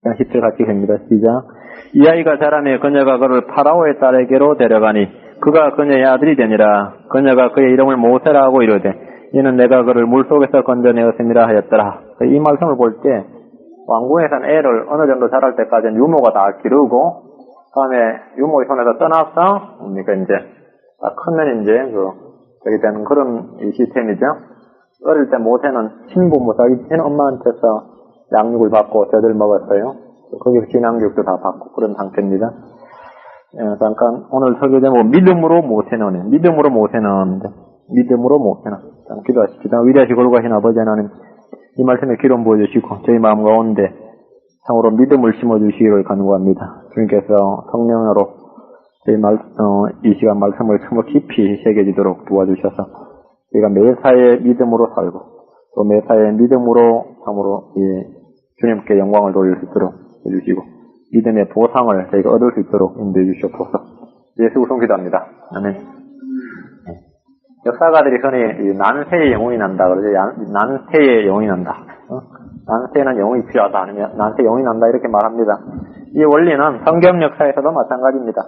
10절 같이 합니다. 시작. 이 아이가 자라매 그녀가 그를 파라오의 딸에게로 데려가니 그가 그녀의 아들이 되니라. 그녀가 그의 이름을 모세라 하고 이르되 이는 내가 그를 물속에서 건져내었음이라 하였더라. 이 말씀을 볼 때 왕궁에서는 애를 어느 정도 자랄 때까지는 유모가 다 기르고 다음에 유모의 손에서 떠나서 그러니까 이제 다 크면 이제 저기 되는 그런 이 시스템이죠. 어릴 때 모세는 친부모 자기 친엄마한테서 양육을 받고 젖을 먹었어요. 거기서 신앙교육도 다 받고 그런 상태입니다. 잠깐 오늘 설교 제목 믿음으로 모세는 믿음으로 모세는 기도하십시다. 위대하시 걸고하신 아버지 하나님 이 말씀에 기름 부어주시고 저희 마음 가운데 참으로 믿음을 심어주시기를 간구합니다. 주님께서 성령으로 저희 이 시간 말씀을 참으로 깊이 새겨지도록 도와주셔서 저희가 매사에 믿음으로 살고 또 매사에 믿음으로 참으로 주님께 영광을 돌릴 수 있도록 해주시고 믿음의 보상을 저희가 얻을 수 있도록 인도해 주시옵소서. 예수 우성 기도합니다. 아멘. 역사가들이 흔히 난세의 영웅이 난다 그러죠. 난세의 영웅이 난다. 난세는 영웅이 필요하다 아니면 난세 영웅이 난다 이렇게 말합니다. 이 원리는 성경 역사에서도 마찬가지입니다.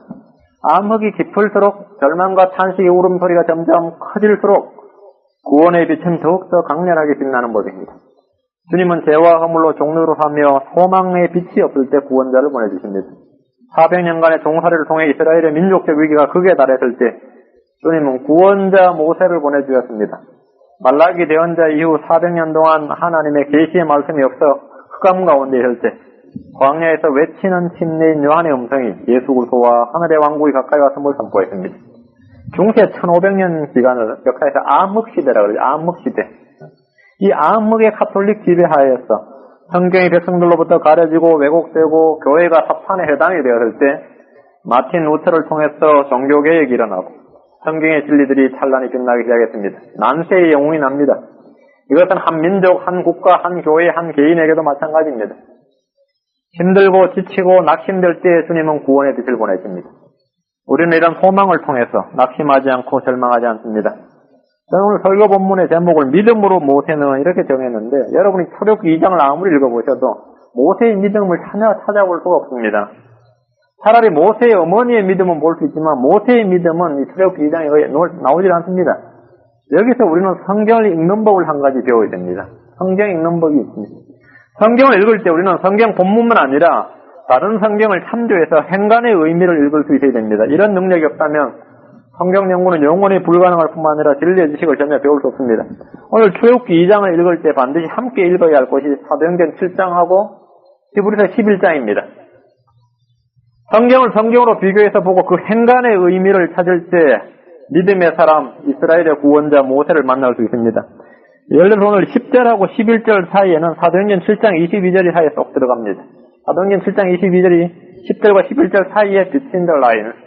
암흑이 깊을수록 절망과 탄식의 울음소리가 점점 커질수록 구원의 빛은 더욱더 강렬하게 빛나는 법입니다. 주님은 죄와 허물로 종로를 하며 소망의 빛이 없을 때 구원자를 보내주십니다. 400년간의 종살이를 통해 이스라엘의 민족적 위기가 극에 달했을 때 주님은 구원자 모세를 보내주셨습니다. 말라기 대언자 이후 400년 동안 하나님의 계시의 말씀이 없어 흑암 가운데 있을 때 광야에서 외치는 침례인 요한의 음성이 예수 그리스도와 하늘의 왕국이 가까이 왔음을 선포했습니다. 중세 1500년 기간을 역사에서 암흑시대라고 그러죠. 암흑시대. 이 암흑의 카톨릭 지배하에서 성경이 백성들로부터 가려지고 왜곡되고 교회가 사탄의 해당이 되었을 때 마틴 루터를 통해서 종교개혁이 일어나고 성경의 진리들이 찬란히 빛나기 시작했습니다. 난세의 영웅이 납니다. 이것은 한 민족, 한 국가, 한 교회, 한 개인에게도 마찬가지입니다. 힘들고 지치고 낙심될 때 주님은 구원의 빛을 보내십니다. 우리는 이런 소망을 통해서 낙심하지 않고 절망하지 않습니다. 저는 오늘 설교 본문의 제목을 믿음으로 모세는 이렇게 정했는데 여러분이 출애굽기 2장을 아무리 읽어보셔도 모세의 믿음을 찾아볼 수가 없습니다. 차라리 모세의 어머니의 믿음은 볼 수 있지만 모세의 믿음은 이 출애굽기 2장에 거의 나오질 않습니다. 여기서 우리는 성경을 읽는 법을 한 가지 배워야 됩니다. 성경 읽는 법이 있습니다. 성경을 읽을 때 우리는 성경 본문만 아니라 다른 성경을 참조해서 행간의 의미를 읽을 수 있어야 됩니다. 이런 능력이 없다면 성경 연구는 영원히 불가능할 뿐만 아니라 진리의 지식을 전혀 배울 수 없습니다. 오늘 출애굽기 2장을 읽을 때 반드시 함께 읽어야 할 것이 사도행전 7장하고 히브리서 11장입니다. 성경을 성경으로 비교해서 보고 그 행간의 의미를 찾을 때 믿음의 사람 이스라엘의 구원자 모세를 만날 수 있습니다. 예를 들어서 오늘 10절하고 11절 사이에는 사도행전 7장 22절이 사이에 쏙 들어갑니다. 사도행전 7장 22절이 10절과 11절 사이에 between the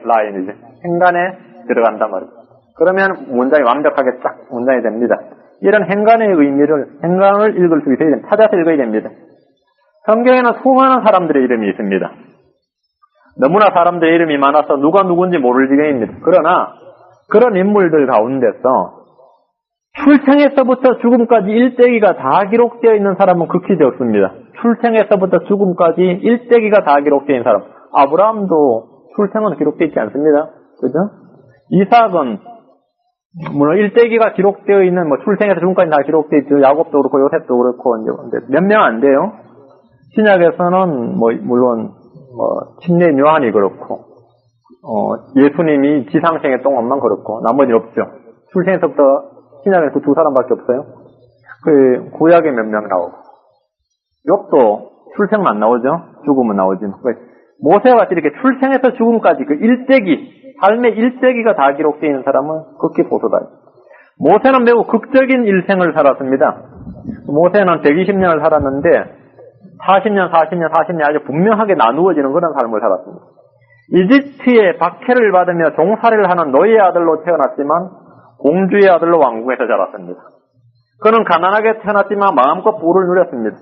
line이죠. 행간에 들어간단 말입니다. 그러면 문장이 완벽하게 딱 문장이 됩니다. 이런 행간의 의미를, 행간을 읽을 수 있어야 됩니다. 찾아서 읽어야 됩니다. 성경에는 수많은 사람들의 이름이 있습니다. 너무나 사람들의 이름이 많아서 누가 누군지 모를 지경입니다. 그러나 그런 인물들 가운데서 출생에서부터 죽음까지 일대기가 다 기록되어 있는 사람은 극히 적습니다. 출생에서부터 죽음까지 일대기가 다 기록되어 있는 사람. 아브라함도 출생은 기록되어 있지 않습니다. 그죠? 이삭은 물론 일대기가 기록되어 있는 출생에서 죽음까지 다 기록되어 있죠. 야곱도 그렇고 요셉도 그렇고 몇 명 안 돼요. 신약에서는 물론 침례인 요한이 그렇고 예수님이 지상생의 동안만 그렇고 나머지는 없죠. 출생에서부터 신약에서 그 두 사람밖에 없어요. 그 구약에 몇 명 나오고 욥도 출생만 안 나오죠. 죽음은 나오지. 모세와 같이 이렇게 출생에서 죽음까지 그 일대기 삶의 일대기가 다 기록되어 있는 사람은 극히 보수다. 모세는 매우 극적인 일생을 살았습니다. 모세는 120년을 살았는데 40년 아주 분명하게 나누어지는 그런 삶을 살았습니다. 이집트의 박해를 받으며 종살이를 하는 노예의 아들로 태어났지만 공주의 아들로 왕궁에서 자랐습니다. 그는 가난하게 태어났지만 마음껏 부를 누렸습니다.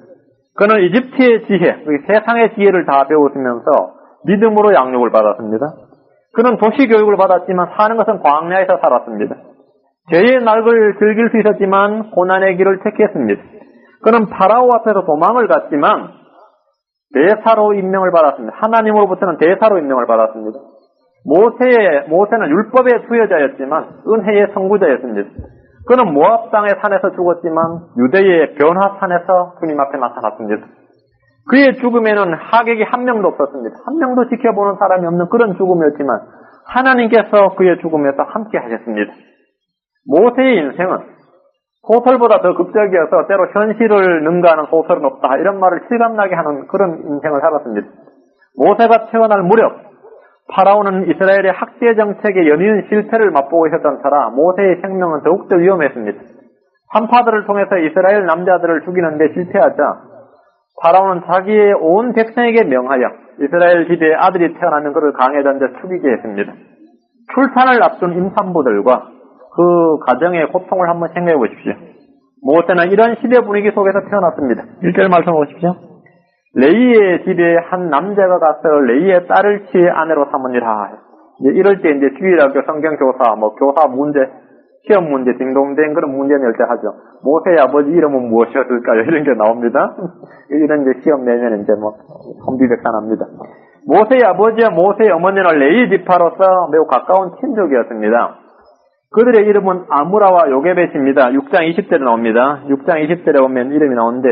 그는 이집트의 지혜, 세상의 지혜를 다 배웠으면서 믿음으로 양육을 받았습니다. 그는 도시교육을 받았지만 사는 것은 광야에서 살았습니다. 죄의 낙을 즐길 수 있었지만 고난의 길을 택했습니다. 그는 파라오 앞에서 도망을 갔지만 대사로 임명을 받았습니다. 하나님으로부터는 대사로 임명을 받았습니다. 모세는 율법의 수여자였지만 은혜의 선구자였습니다. 그는 모압 땅의 산에서 죽었지만 유대의 변화산에서 주님 앞에 나타났습니다. 그의 죽음에는 하객이 한 명도 없었습니다. 한 명도 지켜보는 사람이 없는 그런 죽음이었지만 하나님께서 그의 죽음에서 함께 하셨습니다. 모세의 인생은 소설보다 더 극적이어서 때로 현실을 능가하는 소설은 없다 이런 말을 실감나게 하는 그런 인생을 살았습니다. 모세가 태어날 무렵 파라오는 이스라엘의 학대 정책의 연이은 실패를 맛보고 있었던 터라 모세의 생명은 더욱더 위험했습니다. 산파들을 통해서 이스라엘 남자들을 죽이는데 실패하자 파라오는 자기의 온 백성에게 명하여 이스라엘 집에 아들이 태어나면 그를 강에 던져 죽이게 했습니다. 출산을 앞둔 임산부들과 그 가정의 고통을 한번 생각해 보십시오. 모세는 이런 시대 분위기 속에서 태어났습니다. 1절 말씀 보십시오. 레이의 집에 한 남자가 가서 레이의 딸을 치의 아내로 삼으니라. 이럴 때 이제 주일학교 성경교사, 교사 문제, 시험 문제, 딩동댕 그런 문제 낼 때 하죠. 모세의 아버지 이름은 무엇이었을까요? 이런 게 나옵니다. 이런 이제 시험 내면 이제 혼비백산합니다. 모세의 아버지와 모세의 어머니는 레이 지파로서 매우 가까운 친족이었습니다. 그들의 이름은 아므라와 요게벳입니다. 6장 20절에 나옵니다. 6장 20절에 보면 이름이 나오는데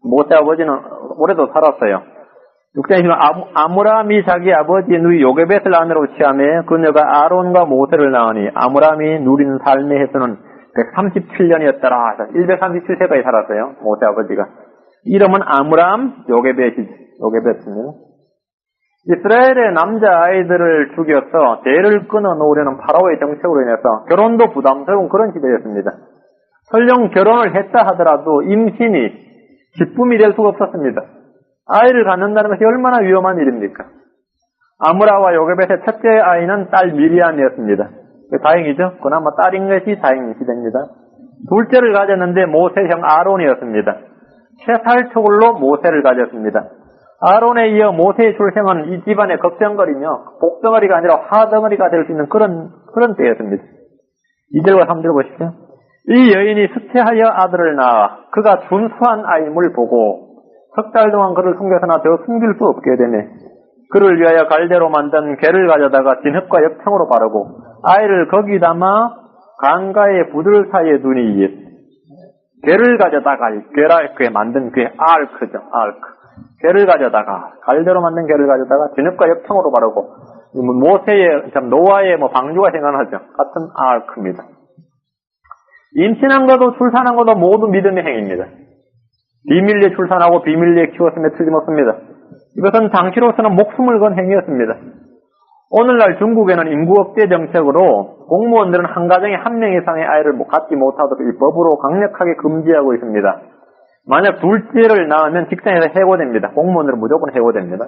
모세 아버지는 오래도 살았어요. 6장 20절에 아므람이 자기 아버지 누이 요게벳을 아내로 취하며 그녀가 아론과 모세를 낳으니 아므람이 누린 삶의 횟수는 137년이었더라. 137세까지 살았어요. 모세 아버지가. 이름은 아므람 요게벳입니다. 이스라엘의 남자아이들을 죽여서 대를 끊어놓으려는 파라오의 정책으로 인해서 결혼도 부담스러운 그런 시대였습니다. 설령 결혼을 했다 하더라도 임신이 기쁨이 될 수가 없었습니다. 아이를 갖는다는 것이 얼마나 위험한 일입니까? 아므라와 요게벳의 첫째 아이는 딸 미리암이었습니다. 다행이죠. 그나마 딸인 것이 다행인 시대입니다. 둘째를 가졌는데 모세 형 아론이었습니다. 채살초굴로 모세를 가졌습니다. 아론에 이어 모세의 출생은 이 집안의 걱정거리며 복덩어리가 아니라 화덩어리가 될 수 있는 그런 때였습니다. 2절과 3절 보십시오. 이 여인이 수태하여 아들을 낳아 그가 준수한 아임을 보고 석 달 동안 그를 숨겨서나 더 숨길 수 없게 되네. 그를 위하여 갈대로 만든 괴를 가져다가 진흙과 엽청으로 바르고 아이를 거기 담아 강가의 부들 사이에 두니. 괴를 가져다가 괴 만든 괴 아르크죠. 괴를 가져다가 갈대로 만든 괴를 가져다가 진흙과 엽청으로 바르고 모세의 노아의 방주가 생각나죠. 같은 아르크입니다. 임신한 것도 출산한 것도 모두 믿음의 행위입니다. 비밀리에 출산하고 비밀리에 키웠음에 틀림없습니다. 이것은 당시로서는 목숨을 건 행위였습니다. 오늘날 중국에는 인구 억제 정책으로 공무원들은 한 가정에 한 명 이상의 아이를 갖지 못하도록 이 법으로 강력하게 금지하고 있습니다. 만약 둘째를 낳으면 직장에서 해고됩니다. 공무원들은 무조건 해고됩니다.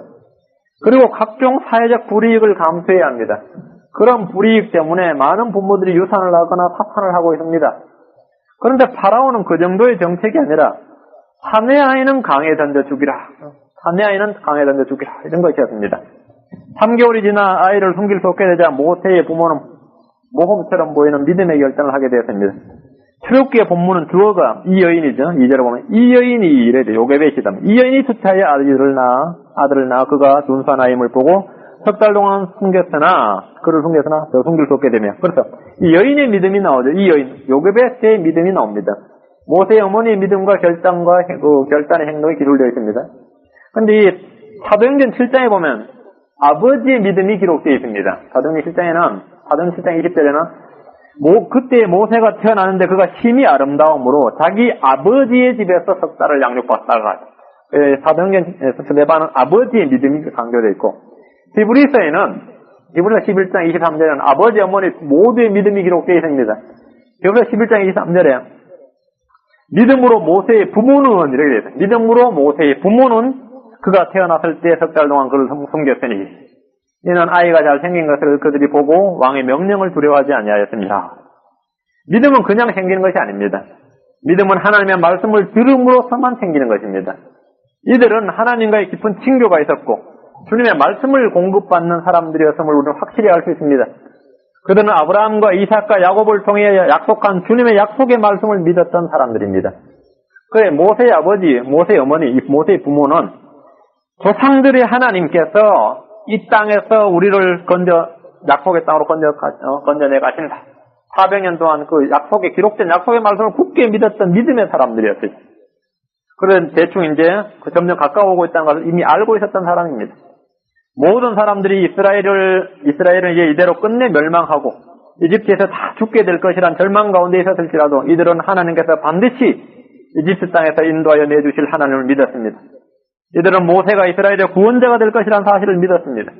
그리고 각종 사회적 불이익을 감수해야 합니다. 그런 불이익 때문에 많은 부모들이 유산을 하거나 파산을 하고 있습니다. 그런데 파라오는 그 정도의 정책이 아니라 사내 아이는 강에 던져 죽이라. 사내 아이는 강에 던져 죽이라. 이런 것이었습니다. 3개월이 지나 아이를 숨길 수 없게 되자 모세의 부모는 모험처럼 보이는 믿음의 결단을 하게 되었습니다. 출애굽기의 본문은 주어가 이 여인이죠. 2절에 보면 이 여인이 이래 돼. 요게벳이다. 이 여인이 수태하여 아들을 낳아 그가 준수한 아임을 보고 석 달 동안 그를 숨겼으나 더 숨길 수 없게 되며. 그래서 이 여인의 믿음이 나오죠. 이 여인 요게벳의 믿음이 나옵니다. 모세의 어머니의 믿음과 결단의 행동이 기술되어 있습니다. 그런데 이 사도행전 7장에 보면 아버지의 믿음이 기록되어 있습니다. 사도행전 7장 20절에는 그때 모세가 태어나는데 그가 심히 아름다움으로 자기 아버지의 집에서 석 달을 양육받다가 사도행전 스데반은 아버지의 믿음이 강조되어 있고 히브리서 11장 23절에는 아버지 어머니 모두의 믿음이 기록되어 있습니다. 히브리서 11장 23절에 믿음으로 모세의 부모는 이렇게 되어 있습니다. 믿음으로 모세의 부모는 그가 태어났을 때 석 달 동안 그를 숨겼으니 이는 아이가 잘생긴 것을 그들이 보고 왕의 명령을 두려워하지 아니하였습니다. 믿음은 그냥 생기는 것이 아닙니다. 믿음은 하나님의 말씀을 들음으로써만 생기는 것입니다. 이들은 하나님과의 깊은 친교가 있었고 주님의 말씀을 공급받는 사람들이었음을 우리는 확실히 알 수 있습니다. 그들은 아브라함과 이삭과 야곱을 통해 약속한 주님의 약속의 말씀을 믿었던 사람들입니다. 그래 모세의 아버지, 모세의 어머니, 모세의 부모는 조상들의 하나님께서 이 땅에서 우리를 약속의 땅으로 건져내 가신다. 400년 동안 그 약속에 기록된 약속의 말씀을 굳게 믿었던 믿음의 사람들이었어요. 그런 대충 이제 점점 가까워오고 있다는 것을 이미 알고 있었던 사람입니다. 모든 사람들이 이스라엘은 이제 이대로 끝내 멸망하고 이집트에서 다 죽게 될 것이란 절망 가운데 있었을지라도 이들은 하나님께서 반드시 이집트 땅에서 인도하여 내주실 하나님을 믿었습니다. 이들은 모세가 이스라엘의 구원자가 될 것이란 사실을 믿었습니다.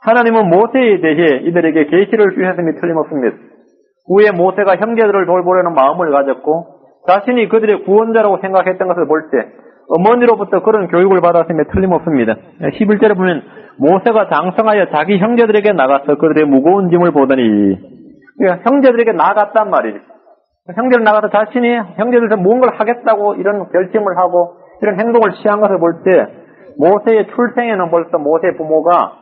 하나님은 모세에 대해 이들에게 계시를 주셨음이 틀림없습니다. 후에 모세가 형제들을 돌보려는 마음을 가졌고 자신이 그들의 구원자라고 생각했던 것을 볼 때 어머니로부터 그런 교육을 받았음에 틀림없습니다. 11절에 보면 모세가 장성하여 자기 형제들에게 나가서 그들의 무거운 짐을 보더니 형제들에게 나갔단 말이죠. 형제들 나가서 자신이 형제들한테 무언가를 하겠다고 이런 결심을 하고 이런 행동을 취한 것을 볼 때 모세의 출생에는 벌써 모세의 부모가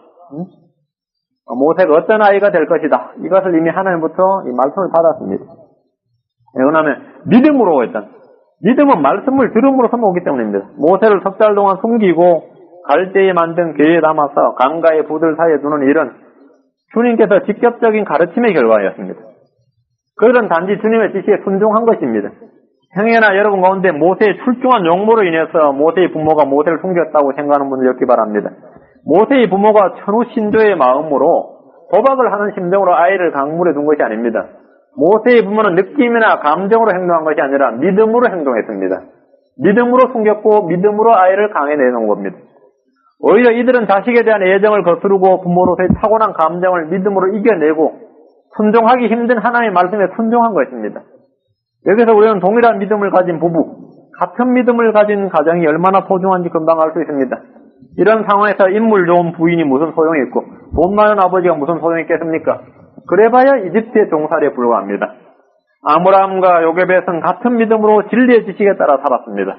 모세가 어떤 아이가 될 것이다. 이것을 이미 하나님부터 이 말씀을 받았습니다. 왜냐하면 믿음으로 했던 믿음은 말씀을 들음으로써 오기 때문입니다. 모세를 석 달 동안 숨기고 갈대에 만든 궤에 담아서 강가의 부들 사이에 두는 일은 주님께서 직접적인 가르침의 결과였습니다. 그들은 단지 주님의 지시에 순종한 것입니다. 형제나 여러분 가운데 모세의 출중한 용모로 인해서 모세의 부모가 모세를 숨겼다고 생각하는 분들 였기 바랍니다. 모세의 부모가 천우신조의 마음으로 도박을 하는 심정으로 아이를 강물에 둔 것이 아닙니다. 모세의 부모는 느낌이나 감정으로 행동한 것이 아니라 믿음으로 행동했습니다. 믿음으로 숨겼고 믿음으로 아이를 강에 내놓은 겁니다. 오히려 이들은 자식에 대한 애정을 거스르고 부모로서의 타고난 감정을 믿음으로 이겨내고 순종하기 힘든 하나님의 말씀에 순종한 것입니다. 여기서 우리는 동일한 믿음을 가진 부부, 같은 믿음을 가진 가정이 얼마나 소중한지 금방 알 수 있습니다. 이런 상황에서 인물 좋은 부인이 무슨 소용이 있고 돈 많은 아버지가 무슨 소용이 있겠습니까? 그래봐야 이집트의 종살이에 불과합니다. 아므람과 요게벳은 같은 믿음으로 진리의 지식에 따라 살았습니다.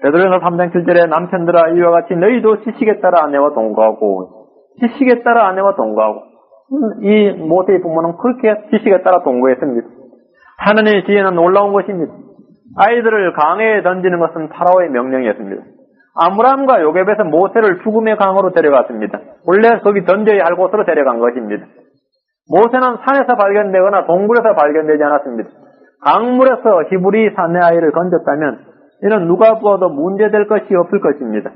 베드로전서 3장 7절에 남편들아 이와 같이 너희도 지식에 따라 아내와 동거하고 지식에 따라 아내와 동거하고 이 모세의 부모는 그렇게 지식에 따라 동거했습니다. 하나님의 지혜는 놀라운 것입니다. 아이들을 강에 던지는 것은 파라오의 명령이었습니다. 아므람과 요게벳은 모세를 죽음의 강으로 데려갔습니다. 원래 거기 던져야 할 곳으로 데려간 것입니다. 모세는 산에서 발견되거나 동굴에서 발견되지 않았습니다. 강물에서 히브리 사내 아이를 건졌다면 이는 누가 보아도 문제될 것이 없을 것입니다.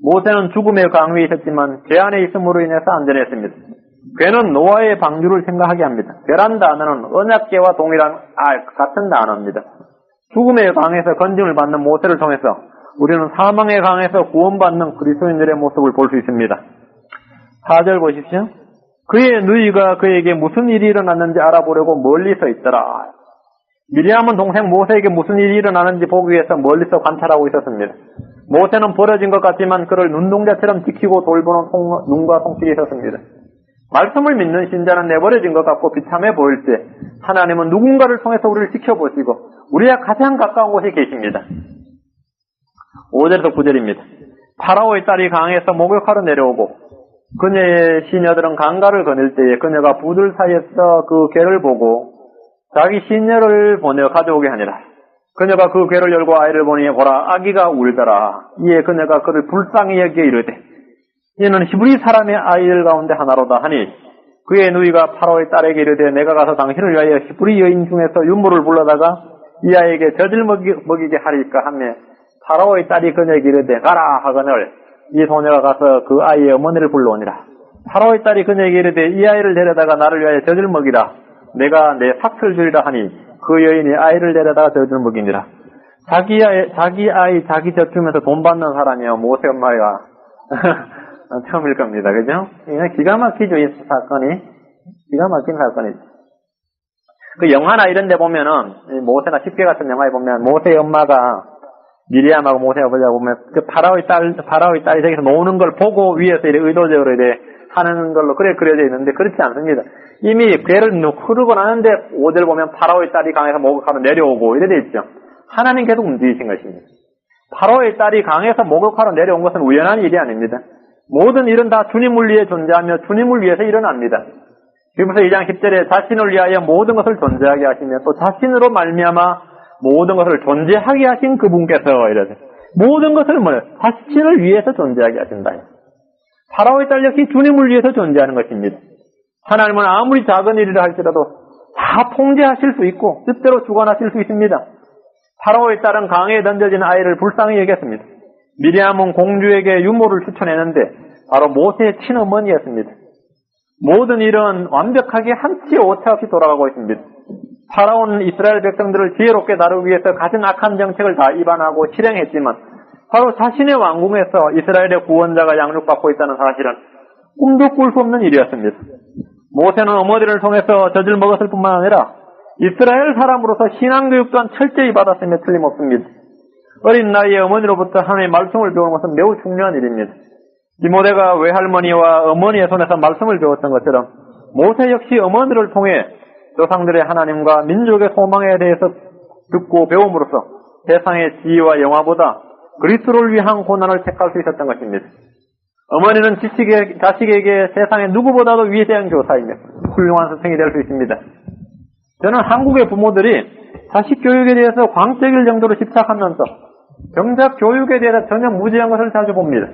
모세는 죽음의 강 위에 있었지만 죄 안에 있음으로 인해서 안전했습니다. 괴는 노아의 방주를 생각하게 합니다. 괴란 단어는 언약궤와 동일한 같은 단어입니다. 죽음의 강에서 건짐을 받는 모세를 통해서 우리는 사망의 강에서 구원받는 그리스도인들의 모습을 볼 수 있습니다. 4절 보십시오. 그의 누이가 그에게 무슨 일이 일어났는지 알아보려고 멀리 서 있더라. 미리암은 동생 모세에게 무슨 일이 일어나는지 보기 위해서 멀리서 관찰하고 있었습니다. 모세는 버려진 것 같지만 그를 눈동자처럼 지키고 돌보는 눈과 손길이 있었습니다. 말씀을 믿는 신자는 내버려진 것 같고 비참해 보일 때 하나님은 누군가를 통해서 우리를 지켜보시고 우리와 가장 가까운 곳에 계십니다. 5절에서 9절입니다. 파라오의 딸이 강에서 목욕하러 내려오고 그녀의 시녀들은 강가를 거닐 때에 그녀가 부들 사이에서 그 궤를 보고 자기 시녀를 보내어 가져오게 하니라. 그녀가 그 궤를 열고 아이를 보니 보라 아기가 울더라. 이에 그녀가 그를 불쌍히 여기어 이르되 이는 히브리 사람의 아이들 가운데 하나로다 하니 그의 누이가 파라오의 딸에게 이르되 내가 가서 당신을 위하여 히브리 여인 중에서 유모를 불러다가 이 아이에게 젖을 먹이게 하리까 하며 파라오의 딸이 그녀에게 이르되 가라 하거늘 이 소녀가 가서 그 아이의 어머니를 불러오니라. 파라오의 딸이 그녀에게 이르되 이 아이를 데려다가 나를 위하여 젖을 먹이라. 내가 내 삭슬 주리라 하니 그 여인이 아이를 데려다가 젖을 먹이니라. 자기 아이 자기 젖 주면서 돈 받는 사람이요 모세 엄마가 처음일 겁니다. 그죠? 기가 막히죠, 이 사건이. 기가 막힌 사건이죠. 그 영화나 이런 데 보면은, 모세나 10개 같은 영화에 보면, 모세의 엄마가, 미리암하고 모세 아버지하고 보면, 그 파라오의 딸이 저기서 노는 걸 보고 위에서 이렇게 의도적으로 이렇게 하는 걸로 그래 그려져 있는데, 그렇지 않습니다. 이미 괴를 흐르고 나는데, 5절 보면 파라오의 딸이 강에서 목욕하러 내려오고, 이래 돼 있죠. 하나님 계속 움직이신 것입니다. 파라오의 딸이 강에서 목욕하러 내려온 것은 우연한 일이 아닙니다. 모든 일은 다 주님을 위해 존재하며 주님을 위해서 일어납니다. 그래서 2장 10절에 자신을 위하여 모든 것을 존재하게 하시며 또 자신으로 말미암아 모든 것을 존재하게 하신 그분께서 이러세요. 모든 것을 뭐예요? 자신을 위해서 존재하게 하신다. 파라오의 딸 역시 주님을 위해서 존재하는 것입니다. 하나님은 아무리 작은 일이라 할지라도 다 통제하실 수 있고 뜻대로 주관하실 수 있습니다. 파라오의 딸은 강에 던져진 아이를 불쌍히 여겼습니다. 미리암은 공주에게 유모를 추천했는데 바로 모세의 친어머니였습니다. 모든 일은 완벽하게 한치 오차 없이 돌아가고 있습니다. 파라오는 이스라엘 백성들을 지혜롭게 다루기 위해서 가진 악한 정책을 다 입안하고 실행했지만 바로 자신의 왕궁에서 이스라엘의 구원자가 양육받고 있다는 사실은 꿈도 꿀 수 없는 일이었습니다. 모세는 어머니를 통해서 젖을 먹었을 뿐만 아니라 이스라엘 사람으로서 신앙교육 또한 철저히 받았으며 틀림없습니다. 어린 나이에 어머니로부터 하나님의 말씀을 배우는 것은 매우 중요한 일입니다. 디모데가 외할머니와 어머니의 손에서 말씀을 배웠던 것처럼 모세 역시 어머니를 통해 조상들의 하나님과 민족의 소망에 대해서 듣고 배움으로써 세상의 지혜와 영화보다 그리스도를 위한 고난을 택할 수 있었던 것입니다. 어머니는 자식에게 세상의 누구보다도 위대한 교사이며 훌륭한 스승이 될 수 있습니다. 저는 한국의 부모들이 자식 교육에 대해서 광적일 정도로 집착하면서 정작 교육에 대해서 전혀 무지한 것을 자주 봅니다.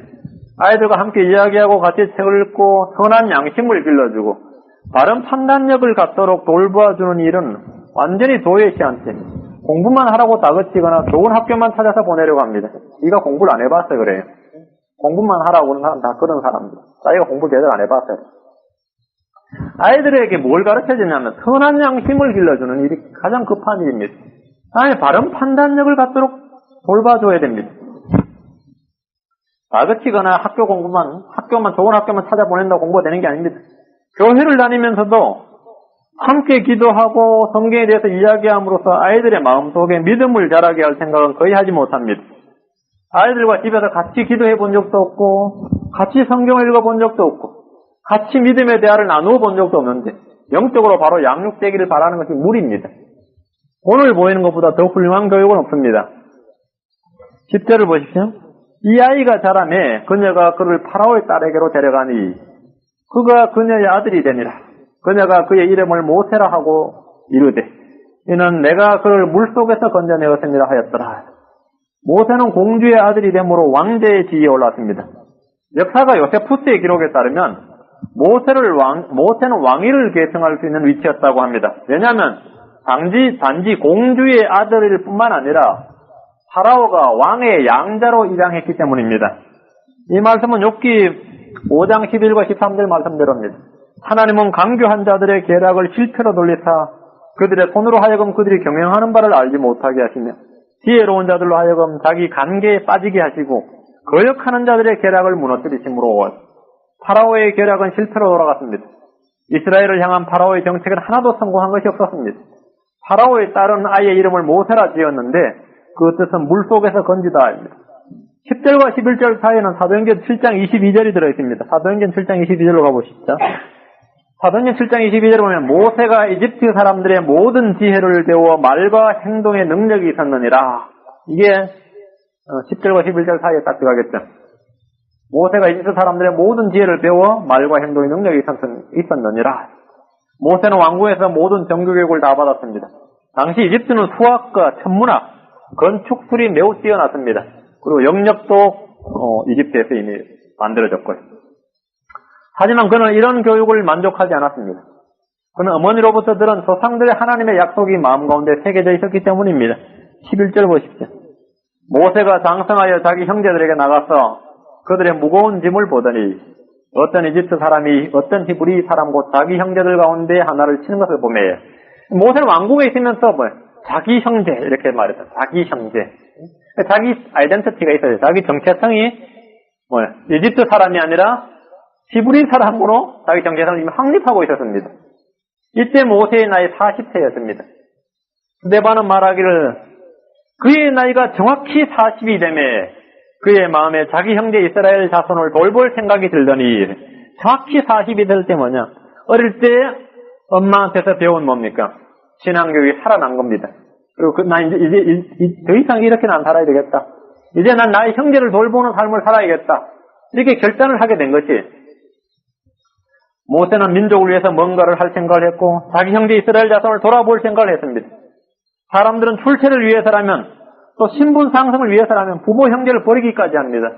아이들과 함께 이야기하고 같이 책을 읽고 선한 양심을 길러주고 바른 판단력을 갖도록 돌봐주는 일은 완전히 도외시 않지 공부만 하라고 다그치거나 좋은 학교만 찾아서 보내려고 합니다. 네가 공부를 안 해봤어 그래요. 공부만 하라고 하는 사람 다 그런 사람들. 자기가 공부를 제대로 안 해봤어요. 아이들에게 뭘 가르쳐주냐면 선한 양심을 길러주는 일이 가장 급한 일입니다. 아니 바른 판단력을 갖도록 돌봐줘야 됩니다. 다그치거나 학교만 좋은 학교만 찾아보낸다고 공부가 되는 게 아닙니다. 교회를 다니면서도 함께 기도하고 성경에 대해서 이야기함으로써 아이들의 마음속에 믿음을 자라게 할 생각은 거의 하지 못합니다. 아이들과 집에서 같이 기도해 본 적도 없고 같이 성경을 읽어본 적도 없고 같이 믿음의 대화를 나누어 본 적도 없는데 영적으로 바로 양육되기를 바라는 것이 무리입니다. 오늘 보이는 것보다 더 훌륭한 교육은 없습니다. 10절을 보십시오. 이 아이가 자라매 그녀가 그를 파라오의 딸에게로 데려가니 그가 그녀의 아들이 되니라. 그녀가 그의 이름을 모세라 하고 이르되 이는 내가 그를 물속에서 건져내었습니다 하였더라. 모세는 공주의 아들이 되므로 왕제의 지위에 올랐습니다. 역사가 요세푸스의 기록에 따르면 모세는 왕위를 계승할 수 있는 위치였다고 합니다. 왜냐하면 단지 공주의 아들일 뿐만 아니라 파라오가 왕의 양자로 입양했기 때문입니다. 이 말씀은 욥기 5장 11과 13절 말씀대로입니다. 하나님은 강교한 자들의 계략을 실패로 돌리사 그들의 손으로 하여금 그들이 경영하는 바를 알지 못하게 하시며 지혜로운 자들로 하여금 자기 관계에 빠지게 하시고 거역하는 자들의 계략을 무너뜨리심으로 파라오의 계략은 실패로 돌아갔습니다. 이스라엘을 향한 파라오의 정책은 하나도 성공한 것이 없었습니다. 파라오의 딸은 아이의 이름을 모세라 지었는데 그 뜻은 물속에서 건지다입니다. 10절과 11절 사이에는 사도행전 7장 22절이 들어있습니다. 사도행전 7장 22절로 가보시죠. 사도행전 7장 22절을 보면 모세가 이집트 사람들의 모든 지혜를 배워 말과 행동의 능력이 있었느니라. 이게 10절과 11절 사이에 딱 들어가겠죠. 모세가 이집트 사람들의 모든 지혜를 배워 말과 행동의 능력이 있었느니라. 모세는 왕궁에서 모든 정규교육을 다 받았습니다. 당시 이집트는 수학과 천문학, 건축술이 매우 뛰어났습니다. 그리고 영역도 이집트에서 이미 만들어졌고요. 하지만 그는 이런 교육을 만족하지 않았습니다. 그는 어머니로부터 들은 조상들의 하나님의 약속이 마음 가운데 새겨져 있었기 때문입니다. 11절 보십시오. 모세가 장성하여 자기 형제들에게 나가서 그들의 무거운 짐을 보더니 어떤 이집트 사람이 어떤 히브리 사람 곧 자기 형제들 가운데 하나를 치는 것을 보며 모세는 왕궁에 있으면서 자기 형제 이렇게 말했어요. 자기 형제. 자기 아이덴티티가 있어요. 자기 정체성이 이집트 사람이 아니라 히브리 사람으로 자기 정체성을 이미 확립하고 있었습니다. 이때 모세의 나이 40세였습니다. 스데반은 말하기를 그의 나이가 정확히 40이 되매 그의 마음에 자기 형제 이스라엘 자손을 돌볼 생각이 들더니 정확히 40이 될 때 뭐냐? 어릴 때 엄마한테서 배운 뭡니까? 신앙교육이 살아난 겁니다. 그리고 나 이제 더 이상 이렇게는 안 살아야 되겠다. 이제 난 나의 형제를 돌보는 삶을 살아야겠다. 이렇게 결단을 하게 된 것이 모세는 민족을 위해서 뭔가를 할 생각을 했고 자기 형제 이스라엘 자손을 돌아볼 생각을 했습니다. 사람들은 출세를 위해서라면 또 신분 상승을 위해서라면 부모 형제를 버리기까지 합니다.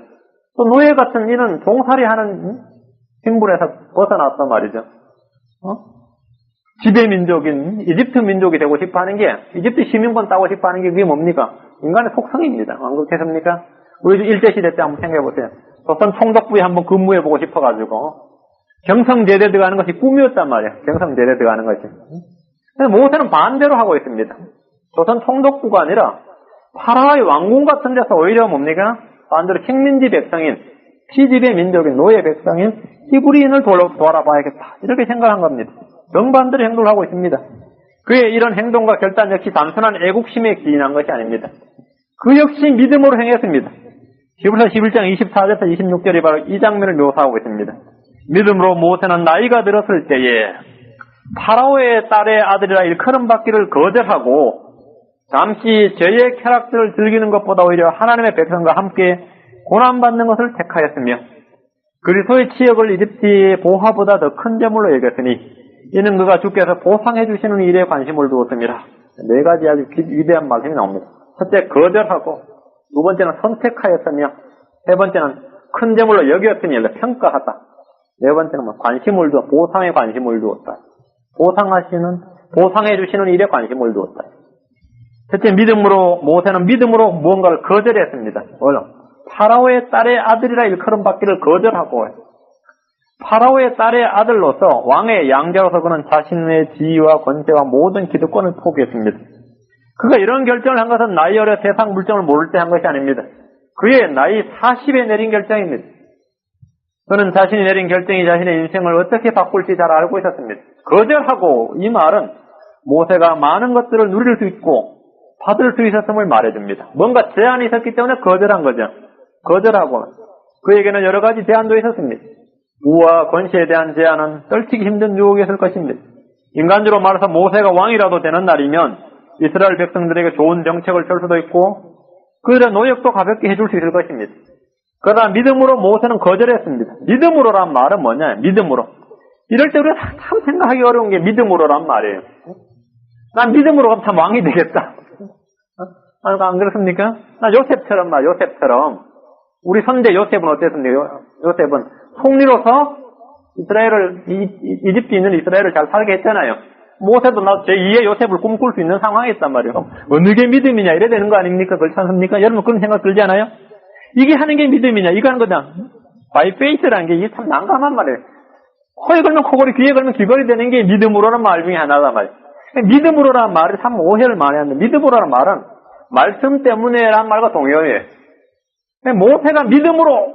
또 노예 같은 이런 종살이하는 신분에서 벗어났단 말이죠. 지배 민족인 이집트 민족이 되고 싶어하는 게, 이집트 시민권 따고 싶어하는 게 그게 뭡니까? 인간의 속성입니다. 안 그렇겠습니까? 우리 일제시대 때 한번 생각해보세요. 조선 총독부에 한번 근무해보고 싶어가지고 경성제대 들어가는 것이 꿈이었단 말이에요. 경성제대 들어가는 것이. 그래서 모세는 반대로 하고 있습니다. 조선 총독부가 아니라 파라오의 왕궁 같은 데서 오히려 뭡니까? 반대로 식민지 백성인, 피지배 민족인 노예 백성인 히브리인을 돌아봐야겠다. 이렇게 생각한 겁니다. 정반대로 행동을 하고 있습니다. 그의 이런 행동과 결단 역시 단순한 애국심에 기인한 것이 아닙니다. 그 역시 믿음으로 행했습니다. 히브리서 11장 24절에서 26절이 바로 이 장면을 묘사하고 있습니다. 믿음으로 모세는 나이가 들었을 때에 파라오의 딸의 아들이라 일컬음 받기를 거절하고 잠시 죄의 쾌락들을 즐기는 것보다 오히려 하나님의 백성과 함께 고난받는 것을 택하였으며 그리스도의 치욕을 이집트의 보화보다 더 큰 재물로 여겼으니 이는 그가 주께서 보상해 주시는 일에 관심을 두었습니다. 네 가지 아주 위대한 말씀이 나옵니다. 첫째, 거절하고, 두 번째는 선택하였으며, 세 번째는 큰 재물로 여겼으니 평가하다. 네 번째는 관심을 두어 보상에 관심을 두었다. 보상해 주시는 일에 관심을 두었다. 첫째, 모세는 믿음으로 무언가를 거절했습니다. 파라오의 딸의 아들이라 일컬음 받기를 거절하고, 파라오의 딸의 아들로서 왕의 양자로서 그는 자신의 지위와 권세와 모든 기득권을 포기했습니다. 그가 이런 결정을 한 것은 나이 어려 세상 물정을 모를 때 한 것이 아닙니다. 그의 나이 40에 내린 결정입니다. 그는 자신이 내린 결정이 자신의 인생을 어떻게 바꿀지 잘 알고 있었습니다. 거절하고, 이 말은 모세가 많은 것들을 누릴 수 있고 받을 수 있었음을 말해줍니다. 뭔가 제한이 있었기 때문에 거절한 거죠. 거절하고, 그에게는 여러 가지 제한도 있었습니다. 부와 권세에 대한 제한은 떨치기 힘든 유혹이었을 것입니다. 인간적으로 말해서 모세가 왕이라도 되는 날이면 이스라엘 백성들에게 좋은 정책을 줄 수도 있고 그들의 노역도 가볍게 해줄 수 있을 것입니다. 그러나 믿음으로 모세는 거절했습니다. 믿음으로란 말은 뭐냐? 믿음으로. 이럴 때 우리가 참 생각하기 어려운 게 믿음으로란 말이에요. 난 믿음으로 가면 참 왕이 되겠다. 안 그렇습니까? 나 요셉처럼 우리 선제 요셉은 어땠습니까? 요셉은 총리로서 이집트에 있는 이스라엘을 잘 살게 했잖아요. 모세도 제2의 요셉을 꿈꿀 수 있는 상황이었단 말이에요. 어느 게 믿음이냐 이래 되는 거 아닙니까? 그렇지 않습니까? 여러분 그런 생각 들지 않아요? 이게 하는 게 믿음이냐? 이거 하는 거냐? 바이 페이스라는 게 이게 참 난감한 말이에요. 코에 걸면 코걸이, 귀에 걸면 귀걸이 되는 게 믿음으로라는 말 중에 하나단 말이에요. 믿음으로라는 말이 참 오해를 많이 하는데 믿음으로라는 말은 말씀 때문에라는 말과 동의어예요. 모세가 믿음으로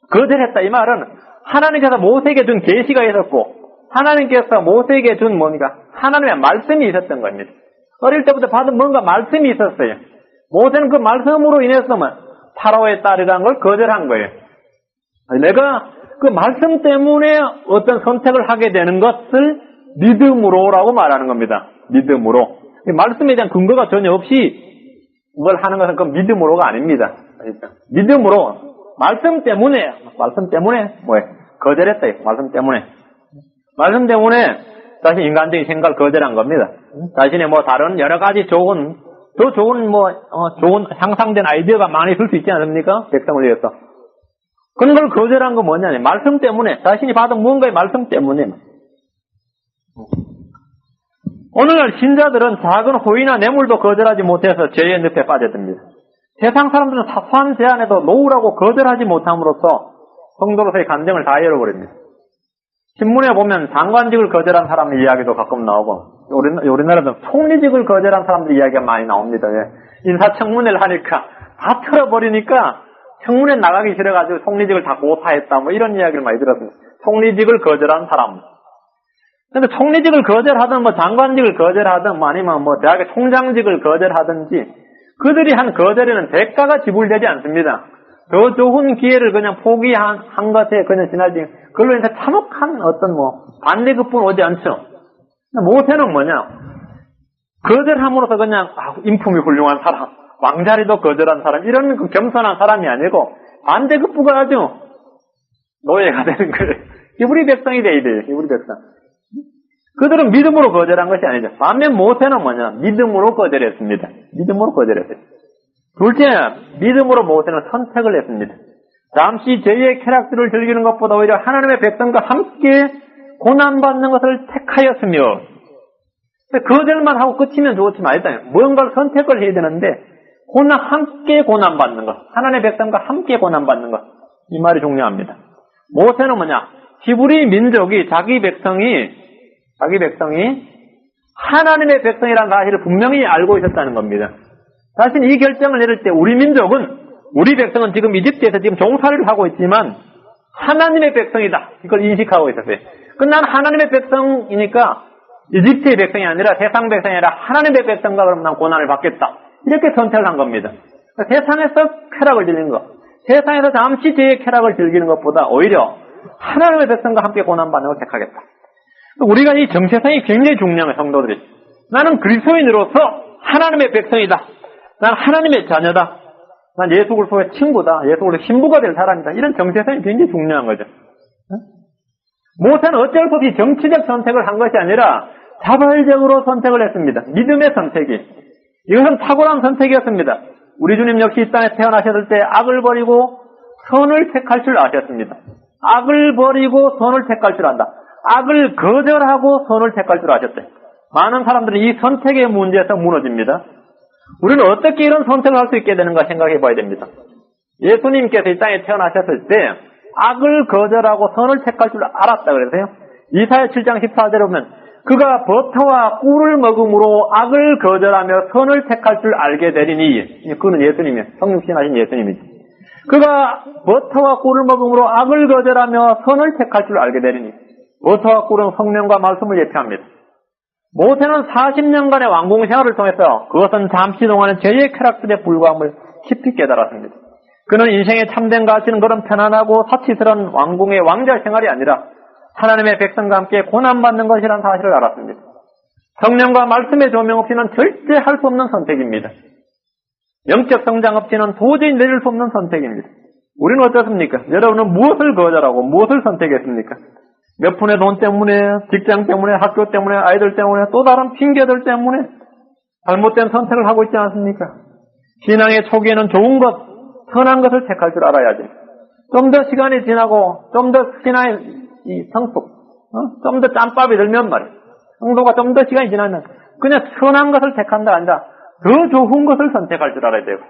거절했다 이 말은 하나님께서 모세에게 준 계시가 있었고 하나님께서 모세에게 준 하나님의 말씀이 있었던 겁니다. 어릴 때부터 받은 뭔가 말씀이 있었어요. 모세는 그 말씀으로 인해서 파라오의 딸이라는 걸 거절한 거예요. 내가 그 말씀 때문에 어떤 선택을 하게 되는 것을 믿음으로라고 말하는 겁니다. 믿음으로. 말씀에 대한 근거가 전혀 없이 뭘 하는 것은 그 믿음으로가 아닙니다. 믿음으로 말씀 때문에 거절했어요. 말씀 때문에 자신 인간적인 생각을 거절한 겁니다. 자신의 다른 여러 가지 좋은 향상된 아이디어가 많이 있을 수 있지 않습니까? 백성을 위해서. 그런 걸 거절한 건 뭐냐? 말씀 때문에, 자신이 받은 무언가의 말씀 때문에. 오늘날 신자들은 작은 호의나 뇌물도 거절하지 못해서 죄의 늪에 빠졌습니다. 세상 사람들은 사소한 제안에도 놓으라고 거절하지 못함으로써 성도로서의 간증을 다 잃어버립니다. 신문에 보면 장관직을 거절한 사람의 이야기도 가끔 나오고 우리나라도 총리직을 거절한 사람들 이야기가 많이 나옵니다. 인사청문회를 하니까 다 틀어버리니까 청문회 나가기 싫어가지고 총리직을 다 고사했다 이런 이야기를 많이 들었습니다. 총리직을 거절한 사람. 근데 총리직을 거절하든 장관직을 거절하든 아니면 대학의 총장직을 거절하든지 그들이 한 거절에는 대가가 지불되지 않습니다. 더 좋은 기회를 그냥 포기한 것에 그냥 지나지 그걸로 인해서 참혹한 어떤 반대급부는 오지 않죠. 모세는 거절함으로써 그냥 인품이 훌륭한 사람, 왕자리도 거절한 사람 이런 겸손한 사람이 아니고 반대급부가 아주 노예가 되는 거예요. 히브리 백성이 돼야 돼요. 히브리 백성. 그들은 믿음으로 거절한 것이 아니죠. 반면 모세는 믿음으로 거절했습니다. 믿음으로 거절했어요. 둘째, 믿음으로 모세는 선택을 했습니다. 잠시 죄의 쾌락들을 즐기는 것보다 오히려 하나님의 백성과 함께 고난받는 것을 택하였으며, 거절만 하고 끝이면 좋지만 일단 뭔가를 선택을 해야 되는데 함께 고난받는 것, 하나님의 백성과 함께 고난받는 것, 이 말이 중요합니다. 모세는 뭐냐? 히브리 민족이 자기 백성이 하나님의 백성이라는 사실을 분명히 알고 있었다는 겁니다. 사실 이 결정을 내릴 때 우리 백성은 지금 이집트에서 지금 종살이를 하고 있지만 하나님의 백성이다, 이걸 인식하고 있었어요. 난 하나님의 백성이니까 이집트의 백성이 아니라 세상 백성이 아니라 하나님의 백성과 그러면 난 고난을 받겠다, 이렇게 선택을 한 겁니다. 세상에서 쾌락을 즐기는 것, 세상에서 잠시 죄의 쾌락을 즐기는 것보다 오히려 하나님의 백성과 함께 고난받는 걸 택하겠다. 우리가 이 정체성이 굉장히 중요한 성도들이, 나는 그리스도인으로서 하나님의 백성이다, 난 하나님의 자녀다, 난 예수 그리스도의 친구다, 예수 그리스도의 신부가 될 사람이다, 이런 정체성이 굉장히 중요한 거죠. 모세는 어쩔 수 없이 정치적 선택을 한 것이 아니라 자발적으로 선택을 했습니다. 믿음의 선택이. 이것은 탁월한 선택이었습니다. 우리 주님 역시 이 땅에 태어나셨을 때 악을 버리고 선을 택할 줄 아셨습니다. 악을 버리고 선을 택할 줄 안다. 악을 거절하고 선을 택할 줄 아셨어요. 많은 사람들이 이 선택의 문제에서 무너집니다. 우리는 어떻게 이런 선택을 할 수 있게 되는가 생각해 봐야 됩니다. 예수님께서 이 땅에 태어나셨을 때 악을 거절하고 선을 택할 줄 알았다 그래서요. 이사야 7장 14절에 보면 그가 버터와 꿀을 먹음으로 악을 거절하며 선을 택할 줄 알게 되리니, 그는 예수님이에요. 성육신하신 예수님이죠. 그가 버터와 꿀을 먹음으로 악을 거절하며 선을 택할 줄 알게 되리니, 버터와 꿀은 성령과 말씀을 예표합니다. 모세는 40년간의 왕궁 생활을 통해서 그것은 잠시 동안의 죄의 쾌락들에 불과함을 깊이 깨달았습니다. 그는 인생의 참된 가치는 그런 편안하고 사치스러운 왕궁의 왕자 생활이 아니라 하나님의 백성과 함께 고난받는 것이라는 사실을 알았습니다. 성령과 말씀의 조명 없이는 절대 할 수 없는 선택입니다. 영적 성장 없이는 도저히 내릴 수 없는 선택입니다. 우리는 어떻습니까? 여러분은 무엇을 거절하고 무엇을 선택했습니까? 몇 푼의 돈 때문에, 직장 때문에, 학교 때문에, 아이들 때문에, 또 다른 핑계들 때문에 잘못된 선택을 하고 있지 않습니까? 신앙의 초기에는 좋은 것, 선한 것을 택할 줄 알아야지. 좀 더 시간이 지나고 좀 더 신앙의 성숙, 좀 더 짬밥이 들면 말이야. 성도가 좀 더 시간이 지나면 그냥 선한 것을 택한다 아니라 더 좋은 것을 선택할 줄 알아야 되고,